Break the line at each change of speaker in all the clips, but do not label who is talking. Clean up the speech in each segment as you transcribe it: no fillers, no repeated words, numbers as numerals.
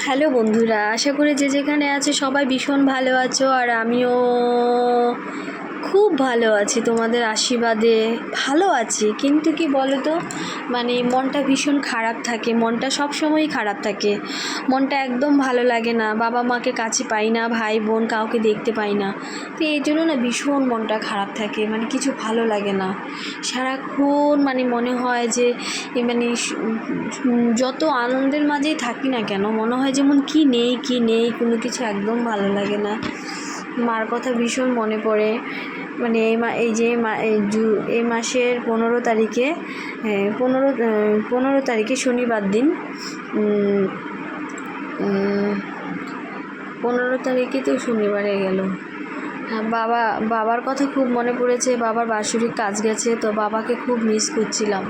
Hello বন্ধুরা, আশা করি যে যেখানে আছে সবাই ভীষণ ভালো আছো। আর আমিও খুব ভালো আছি, তোমাদের আশীর্বাদে ভালো আছি। কিন্তু কি বলো তো, মানে মনটা ভীষণ খারাপ থাকে, মনটা সবসময়ই খারাপ থাকে, মনটা একদম ভালো লাগে না। বাবা মাকে কাছে পাই না, ভাই বোন কাউকে দেখতে পাই না, তো এই জন্য না ভীষণ মনটা খারাপ থাকে, মানে কিছু ভালো লাগে না। সারাক্ষণ মানে মনে হয় যে মানে যত আনন্দের মাঝেই থাকি না কেন, মনে হয় যেমন কি নেই কোনো কিছু একদম ভালো লাগে না। মার কথা ভীষণ মনে পড়ে। মানে এই মাসের 15 তারিখে 15 তারিখে শনিবার দিন 15 তারিখে তো শনিবারে গেল। হ্যাঁ, বাবার কথা খুব মনে পড়েছে। বাবার বাৎসরিক কাজ গেছে, তো বাবাকে খুব মিস করছিলাম।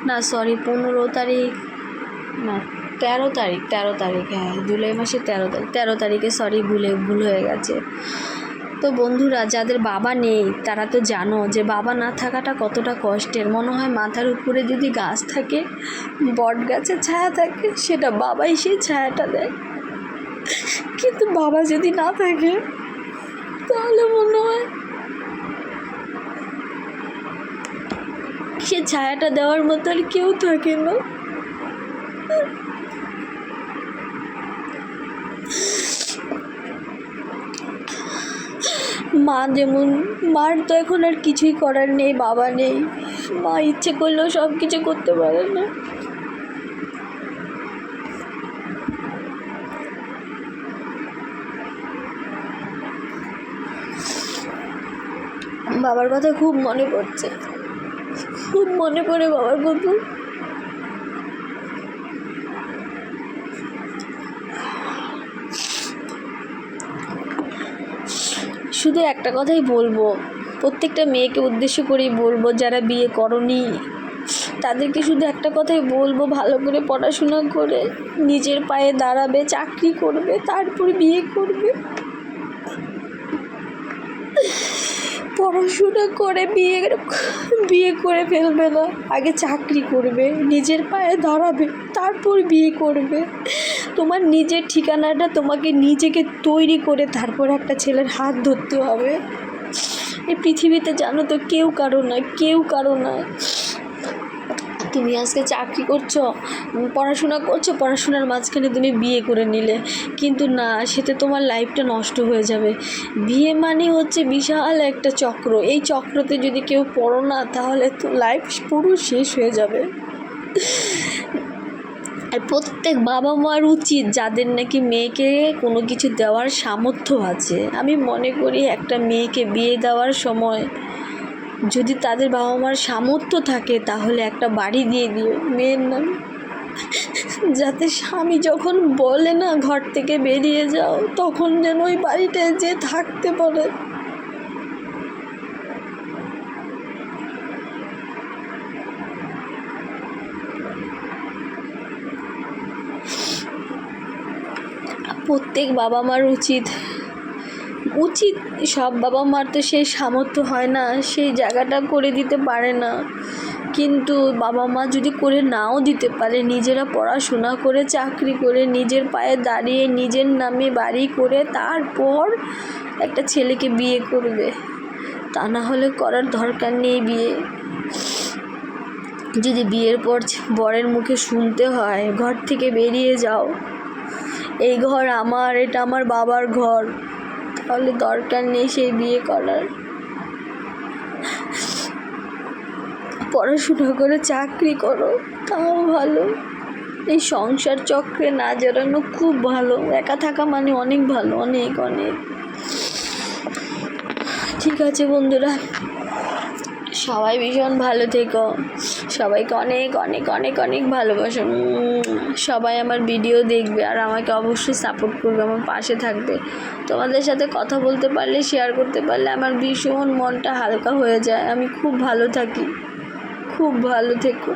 না সরি, 15 তারিখ না, 13 তারিখ, হ্যাঁ জুলাই মাসের 13 তারিখে, সরি ভুল হয়ে গেছে। তো বন্ধুরা, যাদের বাবা নেই তারা তো জানো যে বাবা না থাকাটা কতটা কষ্টের। মনে হয় মাথার উপরে যদি গাছ থাকে, বট গাছের ছায়া থাকে, সেটা বাবাই সেই ছায়াটা দেয়। কিন্তু বাবা যদি না থাকে তাহলে মনে হয় সে ছায়াটা দেওয়ার মতো আর কেউ থাকে না। মা যেমন, মার তো এখন আর কিছুই করার নেই, বাবা নেই। মা ইচ্ছে করলেও সব কিছু করতে পারে না। বাবার কথা খুব মনে পড়ছে, খুব মনে পড়ে বাবার কথা। শুধু একটা কথাই বলবো, প্রত্যেকটা মেয়েকে উদ্দেশ্য করেই বলবো, যারা বিয়ে করনি তাদেরকে শুধু একটা কথাই বলবো, ভালো করে পড়াশোনা করে নিজের পায়ে দাঁড়াবে, চাকরি করবে, তারপরে বিয়ে করবে। পড়াশোনা করে বিয়ে করে ফেলবে না, আগে চাকরি করবে, নিজের পায়ে দাঁড়াবে, তারপর বিয়ে করবে। তোমার নিজের ঠিকানাটা তোমাকে নিজেকে তৈরি করে তারপর একটা ছেলের হাত ধরতে হবে। এই পৃথিবীতে জানো তো কেউ কারো না। তুমি আজকে চাকরি করছো, পড়াশোনা করছো, পড়াশোনার মাঝখানে তুমি বিয়ে করে নিলে, কিন্তু না, সেটা তোমার লাইফটা নষ্ট হয়ে যাবে। বিয়ে মানে হচ্ছে বিশাল একটা চক্র, এই চক্রতে যদি কেউ পড়ো না তাহলে তো লাইফ পুরো শেষ হয়ে যাবে। আর প্রত্যেক বাবা মার উচিত, যাদের নাকি মেয়েকে কোনো কিছু দেওয়ার সামর্থ্য আছে, আমি মনে করি একটা মেয়েকে বিয়ে দেওয়ার সময় যদি তাদের বাবা মার সামর্থ্য থাকে তাহলে একটা বাড়ি দিয়ে দিও মেয়ের নামে, যাতে স্বামী যখন বলে না ঘর থেকে বেরিয়ে যাও, তখন যেন ওই বাড়িটায় যে থাকতে পারে। প্রত্যেক বাবা মার উচিত, সব বাবা মার তো সেই সামর্থ্য হয় না, সেই জায়গাটা করে দিতে পারে না। কিন্তু বাবা মা যদি করে নাও দিতে পারে, নিজেরা পড়াশোনা করে, চাকরি করে, নিজের পায়ে দাঁড়িয়ে, নিজের নামে বাড়ি করে তারপর একটা ছেলেকে বিয়ে করবে। তা না হলে করার দরকার নেই বিয়ে। যদি বিয়ের পর বরের মুখে শুনতে হয় ঘর থেকে বেরিয়ে যাও, এই ঘর আমার, এটা আমার বাবার ঘর, তাহলে দরকার নেই সেই বিয়ে করার। পড়াশোনা করে চাকরি করো, তাও ভালো। এই সংসার চক্রে না জড়ানো খুব ভালো। একা থাকা মানে অনেক ভালো, অনেক। ঠিক আছে বন্ধুরা, সবাই ভীষণ ভালো থেকো, সবাইকে অনেক অনেক অনেক অনেক ভালোবাসো। সবাই আমার ভিডিও দেখবে আর আমাকে অবশ্যই সাপোর্ট করবে, আমার পাশে থাকবে। তোমাদের সাথে কথা বলতে পারলে, শেয়ার করতে পারলে আমার ভীষণ মনটা হালকা হয়ে যায়, আমি খুব ভালো থাকি। খুব ভালো থেকো।